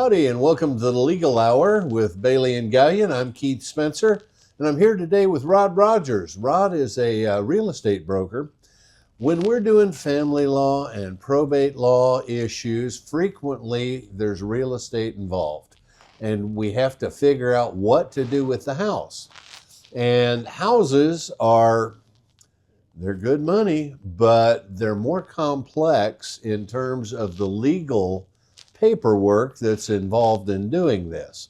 Howdy, and welcome to the Legal Hour with Bailey and Galyen. I'm Keith Spencer, and I'm here today with Rod Rogers. Rod is a real estate broker. When we're doing family law and probate law issues, frequently there's real estate involved, and we have to figure out what to do with the house. And houses they're good money, but they're more complex in terms of the legal paperwork that's involved in doing this.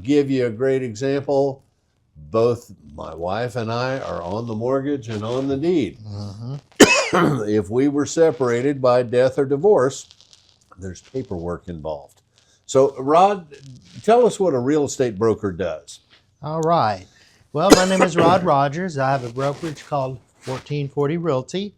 Give you a great example. Both my wife and I are on the mortgage and on the deed. If we were separated by death or divorce, there's paperwork involved. So, Rod, tell us what a real estate broker does. All right. Well, my name is Rod Rogers. I have a brokerage called 1440 Realty,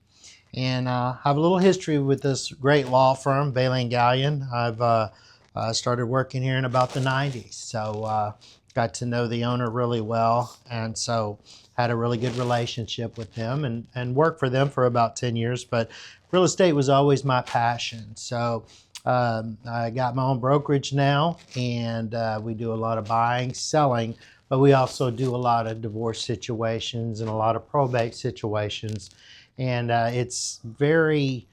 and I have a little history with this great law firm, Bailey Galyen. I've started working here in about the 90s, so got to know the owner really well, and so had a really good relationship with them and worked for them for about 10 years, but real estate was always my passion. So I got my own brokerage now, and we do a lot of buying, selling, but we also do a lot of divorce situations and a lot of probate situations. And it's very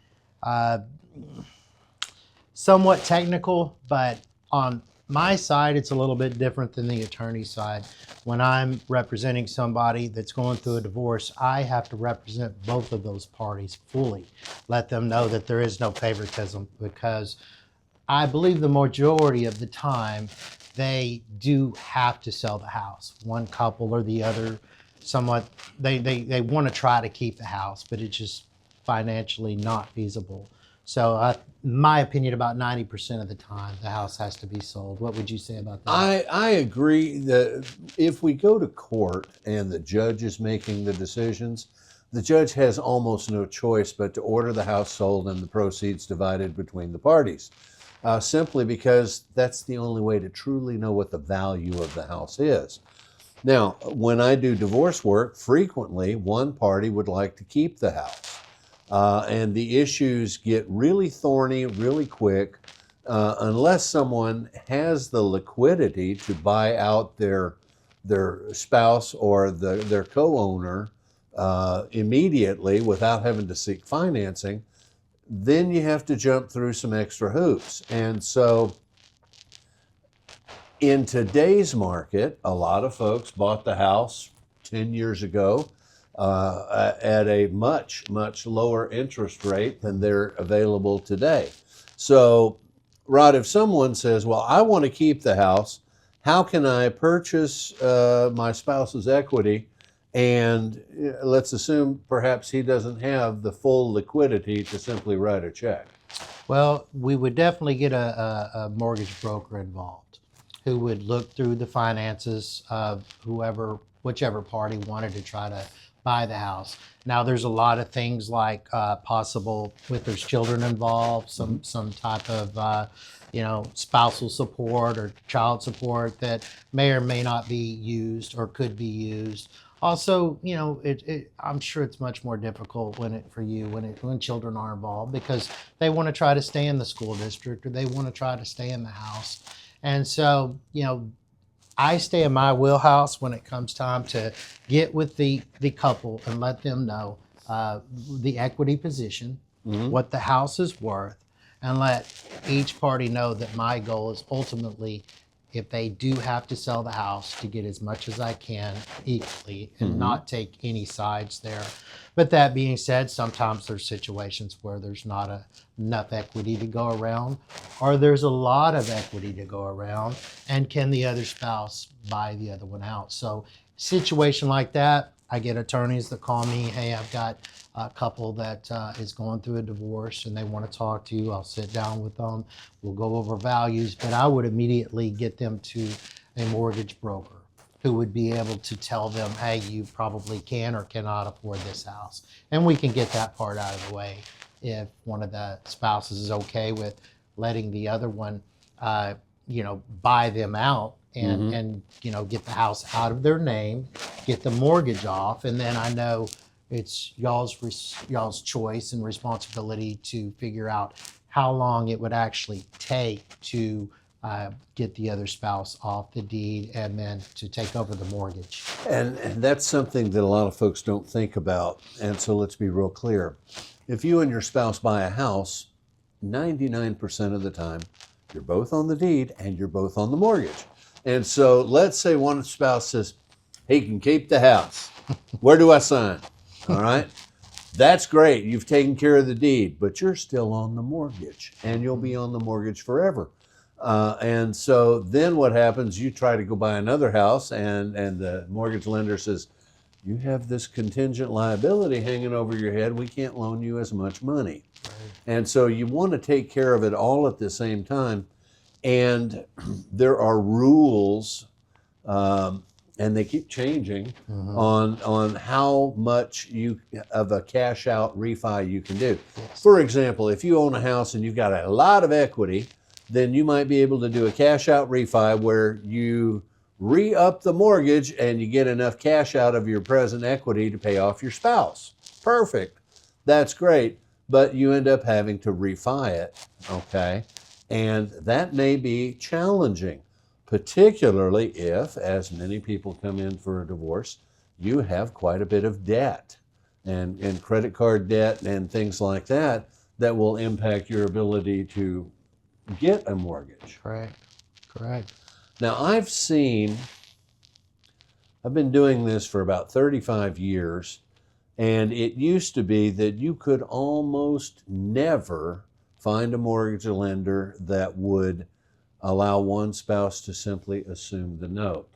somewhat technical, but on my side, it's a little bit different than the attorney side. When I'm representing somebody that's going through a divorce, I have to represent both of those parties fully, let them know that there is no favoritism, because I believe the majority of the time they do have to sell the house. One couple or the other, somewhat, they want to try to keep the house, but it's just financially not feasible. So my opinion, about 90% of the time, the house has to be sold. What would you say about that? I agree that if we go to court and the judge is making the decisions, the judge has almost no choice but to order the house sold and the proceeds divided between the parties. Simply because that's the only way to truly know what the value of the house is. Now, when I do divorce work, frequently one party would like to keep the house. And the issues get really thorny really quick unless someone has the liquidity to buy out their spouse or their co-owner immediately without having to seek financing. Then you have to jump through some extra hoops. And so in today's market, a lot of folks bought the house 10 years ago at a much, much lower interest rate than they're available today. So, Rod, if someone says, well, I want to keep the house, how can I purchase my spouse's equity? And let's assume perhaps he doesn't have the full liquidity to simply write a check. Well, we would definitely get a mortgage broker involved who would look through the finances of whichever party wanted to try to buy the house. Now, there's a lot of things like possible, if there's children involved, some type of spousal support or child support that may or may not be used or could be used. Also, I'm sure it's much more difficult when children are involved, because they want to try to stay in the school district or they want to try to stay in the house. And so, I stay in my wheelhouse when it comes time to get with the couple and let them know the equity position, what the house is worth, and let each party know that my goal is ultimately, if they do have to sell the house, to get as much as I can equally and not take any sides there. But that being said, sometimes there's situations where there's not enough equity to go around, or there's a lot of equity to go around, and can the other spouse buy the other one out? So situation like that, I get attorneys that call me, hey, I've got a couple that is going through a divorce and they want to talk to you. I'll sit down with them. We'll go over values, but I would immediately get them to a mortgage broker who would be able to tell them, hey, you probably can or cannot afford this house. And we can get that part out of the way if one of the spouses is okay with letting the other one, buy them out and get the house out of their name, get the mortgage off, and then I know it's y'all's choice and responsibility to figure out how long it would actually take to get the other spouse off the deed and then to take over the mortgage. And that's something that a lot of folks don't think about. And so let's be real clear. If you and your spouse buy a house, 99% of the time, you're both on the deed and you're both on the mortgage. And so let's say one spouse says, "He can keep the house. Where do I sign?" All right. That's great. You've taken care of the deed, but you're still on the mortgage and you'll be on the mortgage forever. And so then what happens, you try to go buy another house and the mortgage lender says, "You have this contingent liability hanging over your head. We can't loan you as much money." Right. And so you want to take care of it all at the same time. And there are rules, and they keep changing on how much of a cash out refi you can do. Yes. For example, if you own a house and you've got a lot of equity, then you might be able to do a cash out refi where you re-up the mortgage and you get enough cash out of your present equity to pay off your spouse. Perfect. That's great. But you end up having to refi it, okay? And that may be challenging, particularly if, as many people come in for a divorce, you have quite a bit of debt and credit card debt and things like that that will impact your ability to get a mortgage. Correct. Now, I've been doing this for about 35 years, and it used to be that you could almost never find a mortgage lender that would allow one spouse to simply assume the note.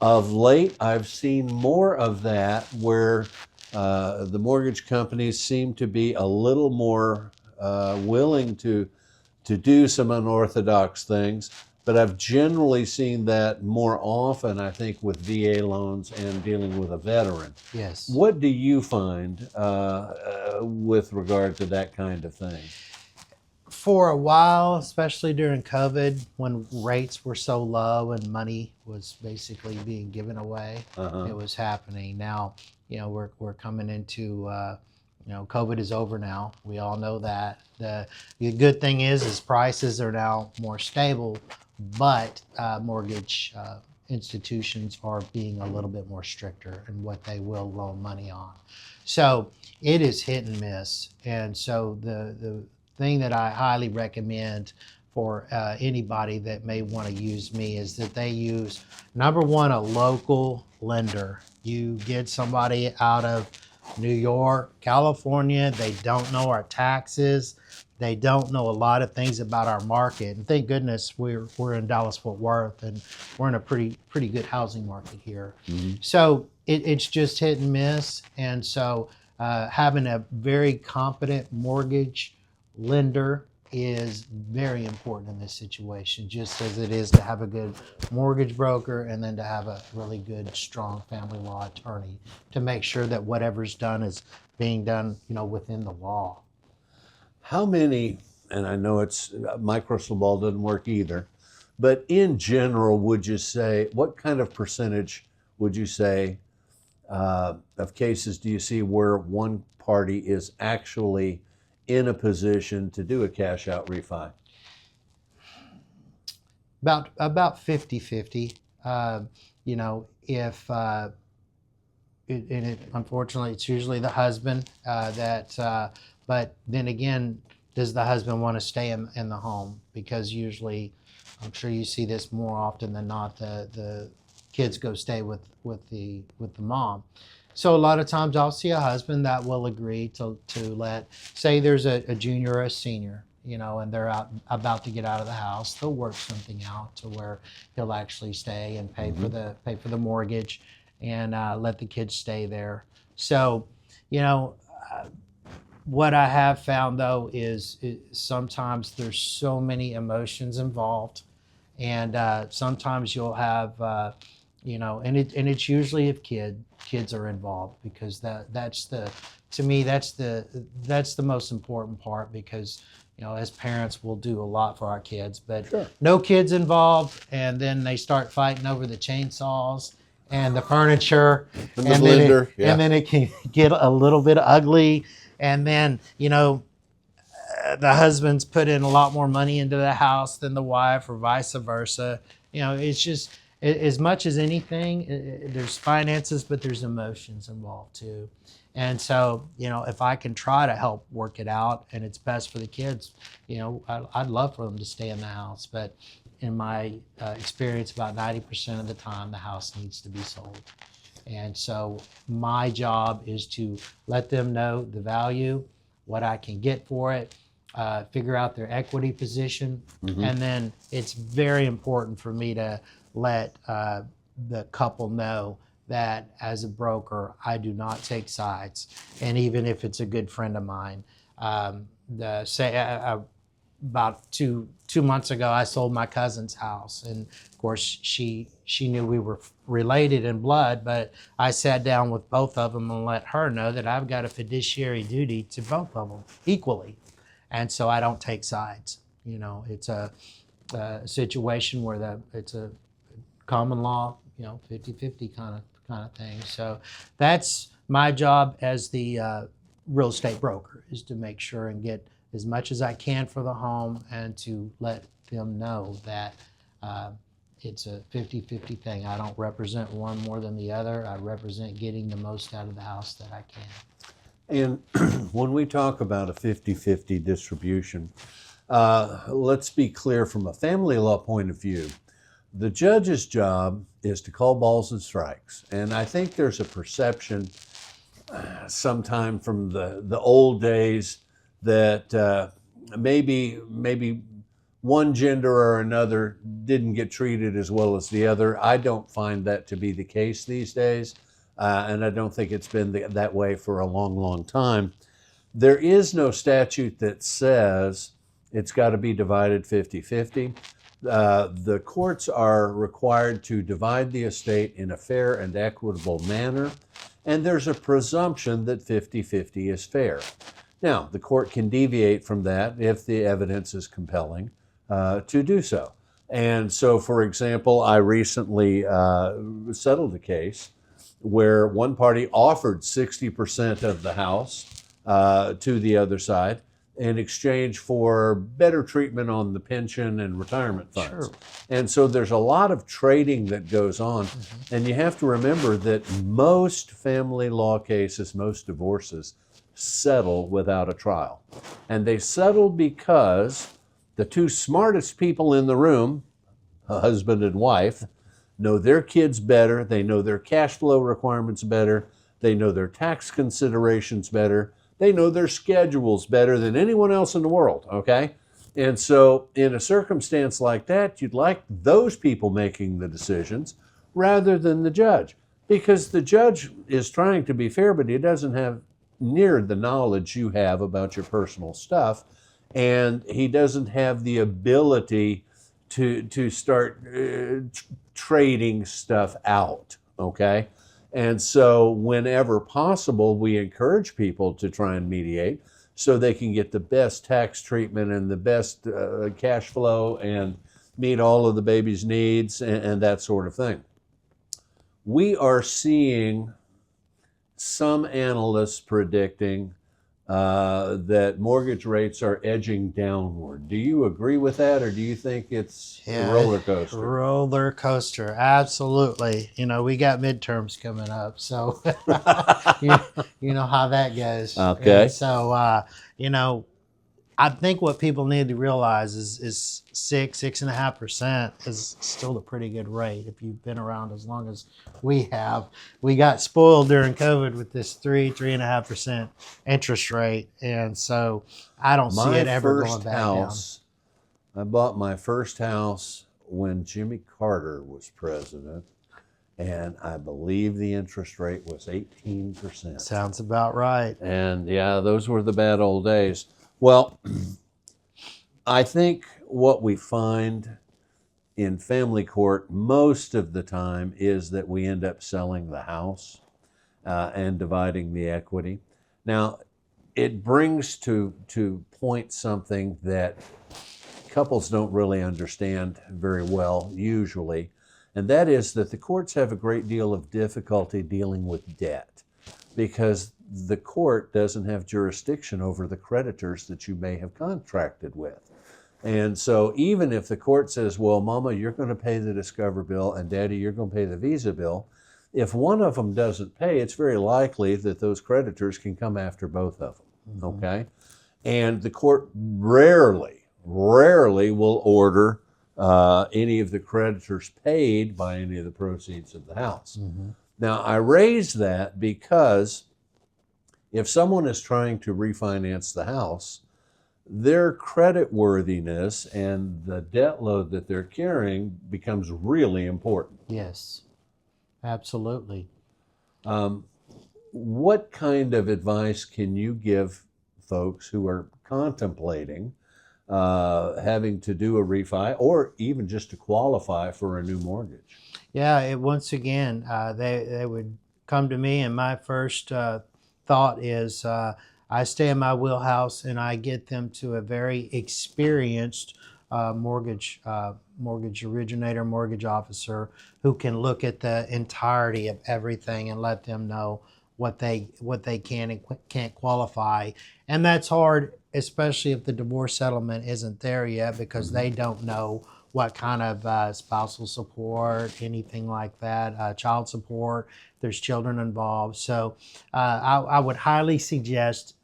Of late, I've seen more of that where the mortgage companies seem to be a little more willing to do some unorthodox things, but I've generally seen that more often, I think, with VA loans and dealing with a veteran. Yes. What do you find with regard to that kind of thing? For a while, especially during COVID, when rates were so low and money was basically being given away, it was happening. Now, we're coming into, COVID is over now. We all know that. The good thing is prices are now more stable, but mortgage institutions are being a little bit more stricter in what they will loan money on. So it is hit and miss. And so the thing that I highly recommend for anybody that may want to use me is that they use, number one, a local lender. You get somebody out of New York, California. They don't know our taxes. They don't know a lot of things about our market. And thank goodness we're in Dallas-Fort Worth, and we're in a pretty good housing market here. So it's just hit and miss. And so having a very competent mortgage lender is very important in this situation, just as it is to have a good mortgage broker and then to have a really good, strong family law attorney to make sure that whatever's done is being done, within the law. How many, and I know my crystal ball doesn't work either, but in general, would you say, what kind of percentage would you say of cases do you see where one party is actually in a position to do a cash out refi? About 50-50. If unfortunately it's usually the husband but then again, does the husband want to stay in the home? Because usually, I'm sure you see this more often than not, the kids go stay with the mom. So a lot of times I'll see a husband that will agree to let, say there's a junior or a senior, and they're about to get out of the house. They'll work something out to where he'll actually stay and pay for the mortgage and let the kids stay there. So, what I have found though is sometimes there's so many emotions involved, and sometimes you'll have and it's usually if kids are involved, because that's the most important part, because as parents we'll do a lot for our kids, but Sure. No kids involved, and then they start fighting over the chainsaws and the furniture And the blender, and then it can get a little bit ugly, and then the husband's put in a lot more money into the house than the wife, or vice versa. It's just as much as anything, there's finances, but there's emotions involved too. And so, if I can try to help work it out and it's best for the kids, I'd love for them to stay in the house. But in my experience, about 90% of the time, the house needs to be sold. And so my job is to let them know the value, what I can get for it, figure out their equity position. And then it's very important for me to let the couple know that as a broker, I do not take sides. And even if it's a good friend of mine, about two months ago, I sold my cousin's house. And of course, she knew we were related in blood, but I sat down with both of them and let her know that I've got a fiduciary duty to both of them equally. And so I don't take sides. It's a situation where it's a common law, 50-50 kind of thing. So that's my job as the real estate broker, is to make sure and get as much as I can for the home, and to let them know that it's a 50-50 thing. I don't represent one more than the other. I represent getting the most out of the house that I can. And when we talk about a 50-50 distribution, let's be clear from a family law point of view. The judge's job is to call balls and strikes. And I think there's a perception sometime from the old days that maybe one gender or another didn't get treated as well as the other. I don't find that to be the case these days, and I don't think it's been that way for a long, long time. There is no statute that says it's got to be divided 50-50. The courts are required to divide the estate in a fair and equitable manner, and there's a presumption that 50-50 is fair. Now, the court can deviate from that if the evidence is compelling to do so. And so, for example, I recently settled a case where one party offered 60% of the house to the other side in exchange for better treatment on the pension and retirement funds. Sure. And so there's a lot of trading that goes on. And you have to remember that most family law cases, most divorces, settle without a trial. And they settle because the two smartest people in the room, a husband and wife, know their kids better, they know their cash flow requirements better, they know their tax considerations better, they know their schedules better than anyone else in the world, okay? And so in a circumstance like that, you'd like those people making the decisions rather than the judge, because the judge is trying to be fair, but he doesn't have near the knowledge you have about your personal stuff, and he doesn't have the ability to start trading stuff out, okay? And so whenever possible, we encourage people to try and mediate so they can get the best tax treatment and the best cash flow and meet all of the baby's needs and that sort of thing. We are seeing some analysts predicting that mortgage rates are edging downward. Do you agree with that, or do you think it's a roller coaster? Roller coaster, absolutely. We got midterms coming up, so you know how that goes. Okay. And so, I think what people need to realize is 6.5% is still a pretty good rate. If you've been around as long as we have, we got spoiled during COVID with this 3.5% interest rate, and so I don't see it ever going back down. I bought my first house when Jimmy Carter was president, and I believe the interest rate was 18%. Sounds about right. And yeah, those were the bad old days. Well, I think what we find in family court most of the time is that we end up selling the house and dividing the equity. Now, it brings to point something that couples don't really understand very well usually, and that is that the courts have a great deal of difficulty dealing with debt. because the court doesn't have jurisdiction over the creditors that you may have contracted with. And so even if the court says, well, Mama, you're going to pay the Discover bill, and Daddy, you're going to pay the Visa bill, if one of them doesn't pay, it's very likely that those creditors can come after both of them, okay? And the court rarely will order any of the creditors paid by any of the proceeds of the house. Now, I raise that because if someone is trying to refinance the house, their credit worthiness and the debt load that they're carrying becomes really important. Yes, absolutely. What kind of advice can you give folks who are contemplating having to do a refi or even just to qualify for a new mortgage? Yeah, once again, they would come to me, and my first thought is I stay in my wheelhouse and I get them to a very experienced mortgage originator, mortgage officer who can look at the entirety of everything and let them know what they can and can't qualify. And that's hard, especially if the divorce settlement isn't there yet, because they don't know what kind of spousal support, anything like that, child support, there's children involved. So I would highly suggest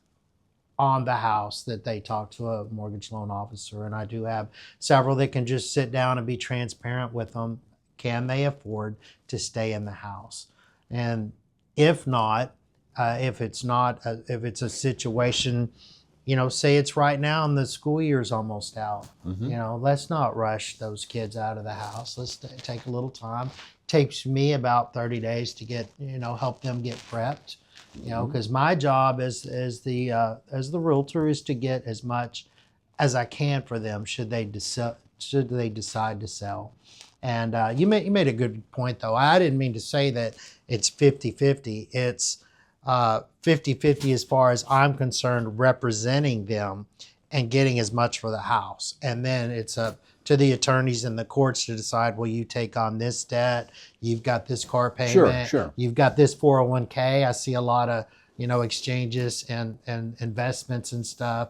on the house that they talk to a mortgage loan officer. And I do have several that can just sit down and be transparent with them. Can they afford to stay in the house? And if not, if it's a situation, say it's right now and the school year's almost out, let's not rush those kids out of the house. Let's take a little time. It takes me about 30 days to get, help them get prepped, because my job as the realtor is to get as much as I can for them should they decide to sell. And you made a good point, though. I didn't mean to say that it's 50-50. It's 50-50 as far as I'm concerned, representing them and getting as much for the house. And then it's up to the attorneys and the courts to decide, will you take on this debt? You've got this car payment. Sure. You've got this 401k. I see a lot of exchanges and investments and stuff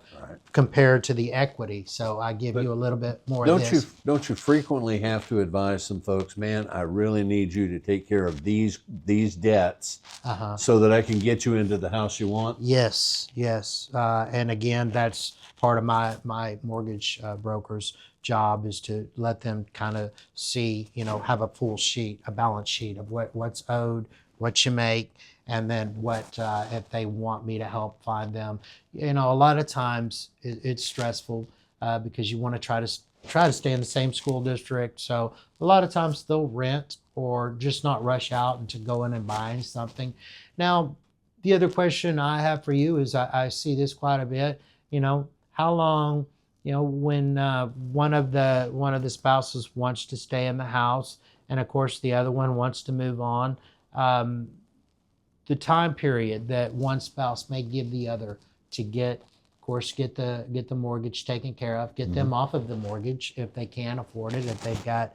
compared to the equity. So I give you a little bit more of this. Don't you frequently have to advise some folks, man, I really need you to take care of these debts so that I can get you into the house you want? Yes. And again, that's part of my mortgage broker's job, is to let them kind of see, have a full sheet, a balance sheet of what's owed, what you make, and then what if they want me to help find them. A lot of times it's stressful because you want to try to stay in the same school district. So a lot of times they'll rent or just not rush out into going and buying something. Now, the other question I have for you is I see this quite a bit. How long, when one of the spouses wants to stay in the house, and of course the other one wants to move on. The time period that one spouse may give the other to get the mortgage taken care of, get them off of the mortgage if they can afford it, if they've got,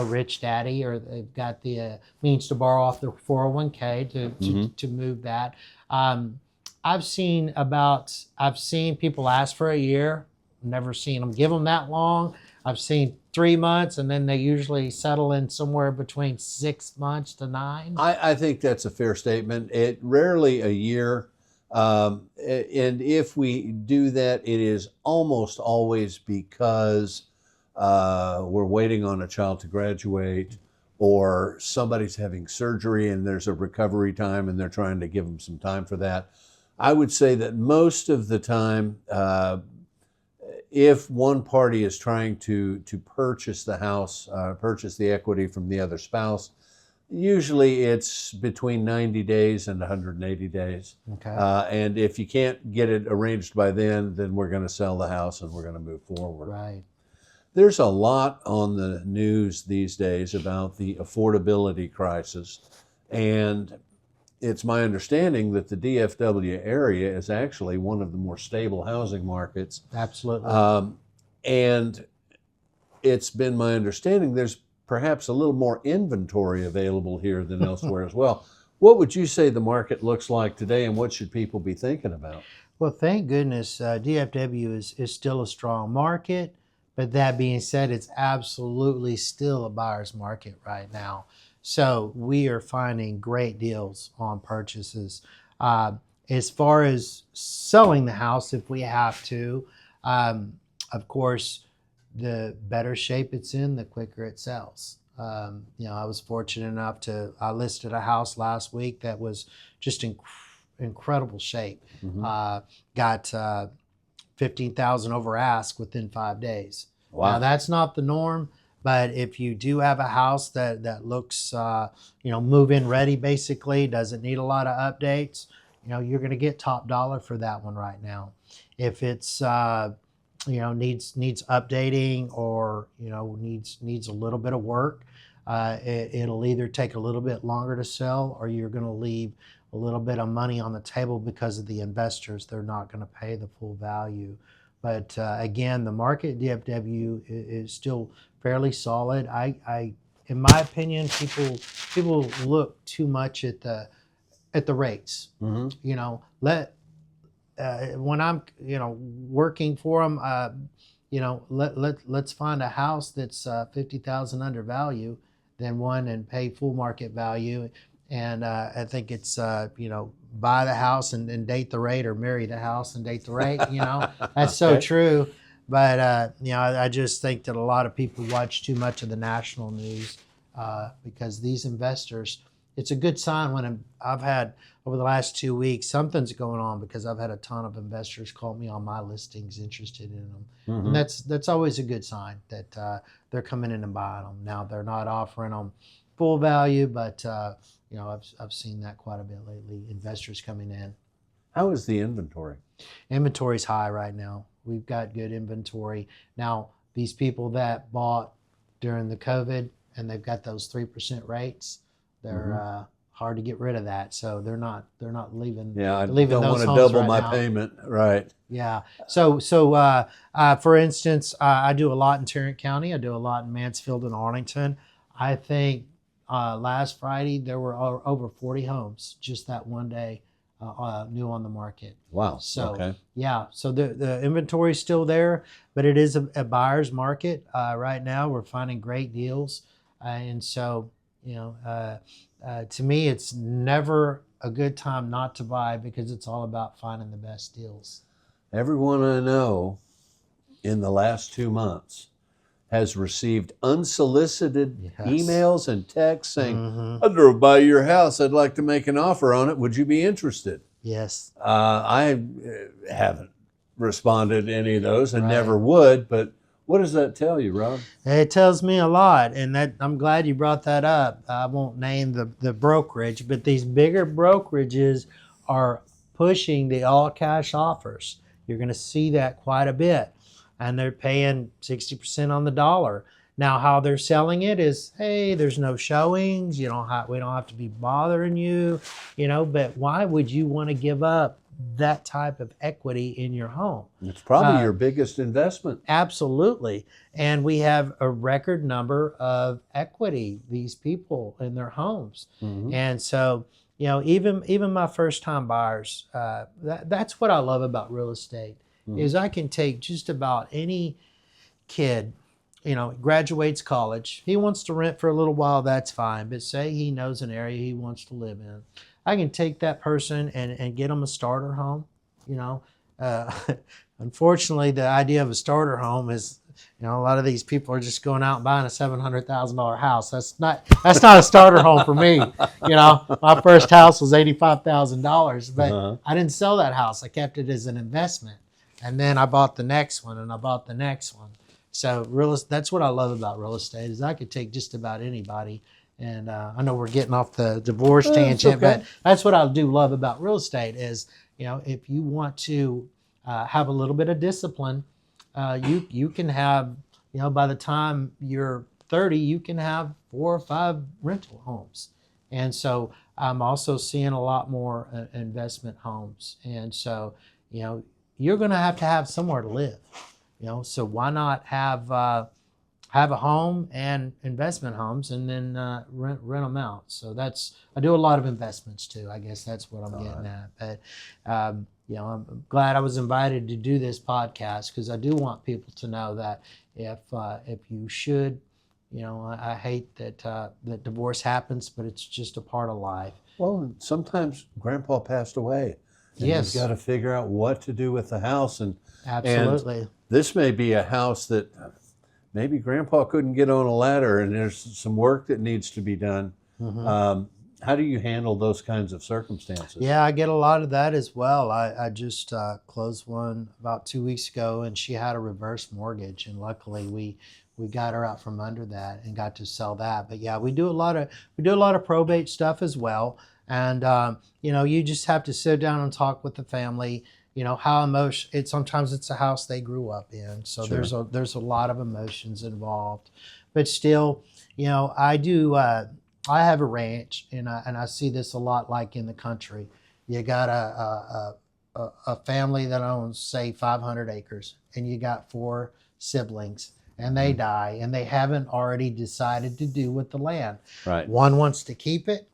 rich daddy, or they've got the means to borrow off their 401k to move that. I've seen people ask for a year, never seen them give them that long. I've seen 3 months, and then they usually settle in somewhere between 6 months to 9. I think that's a fair statement. It rarely a year. And if we do that, it is almost always because we're waiting on a child to graduate, or somebody's having surgery and there's a recovery time and they're trying to give them some time for that. I would say that most of the time, if one party is trying to purchase the house, purchase the equity from the other spouse, usually it's between 90 days and 180 days. Okay. And if you can't get it arranged by then we're going to sell the house and we're going to move forward. Right. There's a lot on the news these days about the affordability crisis, and it's my understanding that the DFW area is actually one of the more stable housing markets. Absolutely. And it's been my understanding there's perhaps a little more inventory available here than elsewhere as well. What would you say the market looks like today, and what should people be thinking about? Well, thank goodness DFW is still a strong market. But that being said, it's absolutely still a buyer's market right now. So we are finding great deals on purchases. Uh, as far as selling the house, if we have to, of course, the better shape it's in, the quicker it sells. I was fortunate enough I listed a house last week that was just incredible shape. Mm-hmm. Got 15,000 over ask within 5 days. Wow. Now that's not the norm, but if you do have a house that looks, move-in ready, basically doesn't need a lot of updates, you're going to get top dollar for that one right now. If it's needs updating or needs a little bit of work, it'll either take a little bit longer to sell, or you're going to leave a little bit of money on the table because of the investors. They're not going to pay the full value. But again, the market at DFW is still fairly solid. In my opinion, people look too much at the rates. Mm-hmm. When I'm working for them, let's find a house that's 50,000 under value, then one and pay full market value. And I think it's buy the house and date the rate, or marry the house and date the rate. That's so Okay. true. But I just think that a lot of people watch too much of the national news because these investors. It's a good sign when I've had over the last 2 weeks, something's going on, because I've had a ton of investors call me on my listings interested in them. Mm-hmm. And that's always a good sign that they're coming in and buying them. Now, they're not offering them full value, but I've seen that quite a bit lately, investors coming in. How is the inventory? Inventory's high right now. We've got good inventory. Now, these people that bought during the COVID and they've got those 3% rates, they're hard to get rid of that. So they're not leaving. Yeah, I leaving don't want those to homes double right my now. payment. Right. Yeah. So for instance, I do a lot in Tarrant County. I do a lot in Mansfield and Arlington. I think last Friday there were over 40 homes just that one day new on the market. Wow. So okay. yeah, so the inventory is still there, but it is a buyer's market right now. We're finding great deals, and so to me, it's never a good time not to buy, because it's all about finding the best deals. Everyone I know in the last 2 months has received unsolicited Yes. emails and texts saying, Mm-hmm. I drove by your house. I'd like to make an offer on it. Would you be interested? Yes. I haven't responded to any of those and Right. never would, but what does that tell you, Rob? It tells me a lot, and that I'm glad you brought that up. I won't name the brokerage, but these bigger brokerages are pushing the all cash offers. You're going to see that quite a bit, and they're paying 60% on the dollar. Now, how they're selling it is, hey, there's no showings. We don't have to be bothering you, But why would you want to give up that type of equity in your home? It's probably your biggest investment. Absolutely. And we have a record number of equity, these people in their homes. Mm-hmm. And so, even my first time buyers, that's what I love about real estate, is I can take just about any kid, graduates college. He wants to rent for a little while, that's fine. But say he knows an area he wants to live in. I can take that person and get them a starter home. Unfortunately, the idea of a starter home is, a lot of these people are just going out and buying a $700,000 house. That's not a starter home for me. My first house was $85,000, but I didn't sell that house. I kept it as an investment, and then I bought the next one, and I bought the next one. So that's what I love about real estate, is I could take just about anybody. And I know we're getting off the divorce tangent, okay. but that's what I do love about real estate is, if you want to have a little bit of discipline, you can have, by the time you're 30, you can have 4 or 5 rental homes. And so I'm also seeing a lot more investment homes. And so, you're going to have somewhere to live, so why not have have a home and investment homes, and then rent them out. So I do a lot of investments too. I guess that's what I'm getting at. But I'm glad I was invited to do this podcast, because I do want people to know that if you should, I hate that divorce happens, but it's just a part of life. Well, sometimes Grandpa passed away. And Yes. you've got to figure out what to do with the house. Absolutely. And this may be a house that maybe Grandpa couldn't get on a ladder, and there's some work that needs to be done. How do you handle those kinds of circumstances? Yeah, I get a lot of that as well. I just closed one about 2 weeks ago, and she had a reverse mortgage, and luckily we got her out from under that and got to sell that. But yeah, we do a lot of probate stuff as well. And you just have to sit down and talk with the family. Sometimes it's a house they grew up in, so Sure. there's a lot of emotions involved. But still, I have a ranch, and I see this a lot, like in the country. You got a family that owns, say, 500 acres, and you got 4 siblings, and they die, and they haven't already decided to do with the land. Right. One wants to keep it,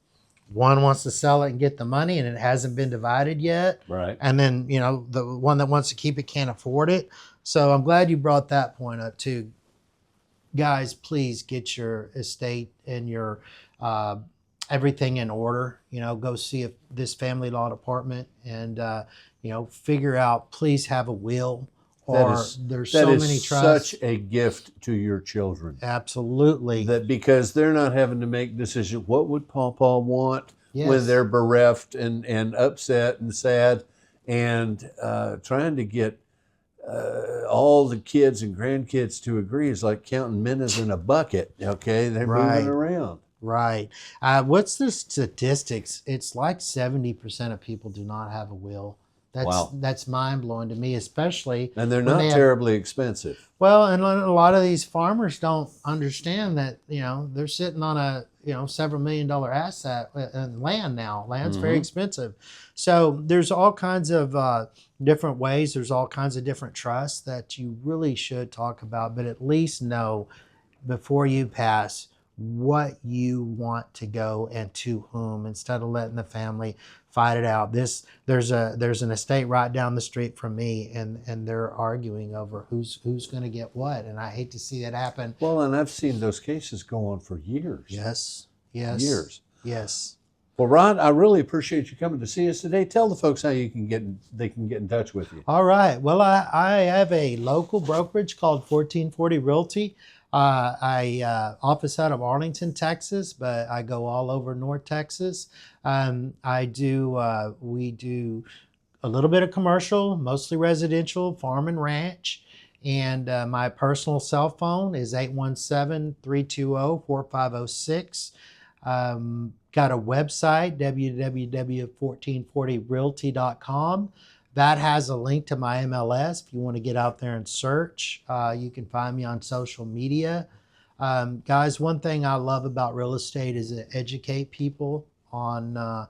one wants to sell it and get the money, and it hasn't been divided yet. Right. And then, the one that wants to keep it can't afford it. So I'm glad you brought that point up too. Guys, please get your estate and your everything in order. Go see if this family law department, and figure out, please have a will. There's so many trusts. Such a gift to your children. Absolutely. That because they're not having to make decisions. What would Pawpaw want Yes. when they're bereft and upset and sad, and trying to get all the kids and grandkids to agree is like counting minnows in a bucket. Okay, they're moving around. Right. What's the statistics? It's like 70% of people do not have a will. That's mind blowing to me, especially. And they're not terribly expensive. Well, and a lot of these farmers don't understand that they're sitting on a several $1 million asset in land now. Land's very expensive, so there's all kinds of different ways. There's all kinds of different trusts that you really should talk about, but at least know before you pass what you want to go and to whom, instead of letting the family fight it out. There's an estate right down the street from me, and they're arguing over who's going to get what, and I hate to see that happen. Well, and I've seen those cases go on for years. Yes. Years. Yes. Well, Rod, I really appreciate you coming to see us today. Tell the folks how they can get in touch with you. All right. Well, I have a local brokerage called 1440 Realty. I office out of Arlington, Texas, but I go all over North Texas. We do a little bit of commercial, mostly residential, farm and ranch. And my personal cell phone is 817-320-4506. Got a website, www.1440realty.com. That has a link to my MLS. If you want to get out there and search, you can find me on social media. Guys, one thing I love about real estate is to educate people on the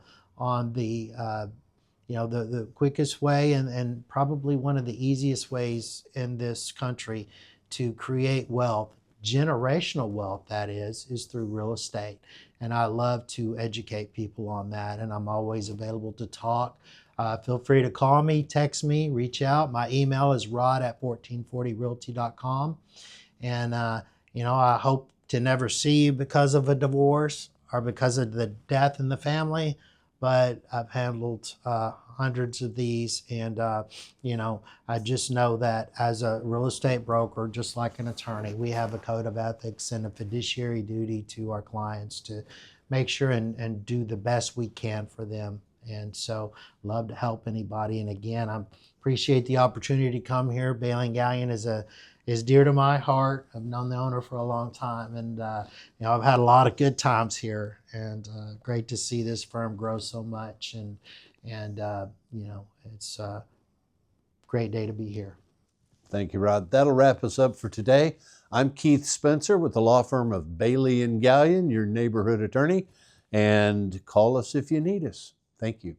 quickest way and probably one of the easiest ways in this country to create wealth, generational wealth, that is through real estate. And I love to educate people on that, and I'm always available to talk. Feel free to call me, text me, reach out. My email is rod@1440realty.com. And, I hope to never see you because of a divorce or because of the death in the family, but I've handled hundreds of these, and I just know that as a real estate broker, just like an attorney, we have a code of ethics and a fiduciary duty to our clients to make sure and do the best we can for them. And so love to help anybody. And again, I appreciate the opportunity to come here. Bailey Galyen is dear to my heart. I've known the owner for a long time, and I've had a lot of good times here, and great to see this firm grow so much. And it's a great day to be here. Thank you, Rod. That'll wrap us up for today. I'm Keith Spencer with the law firm of Bailey Galyen, your neighborhood attorney, and call us if you need us. Thank you.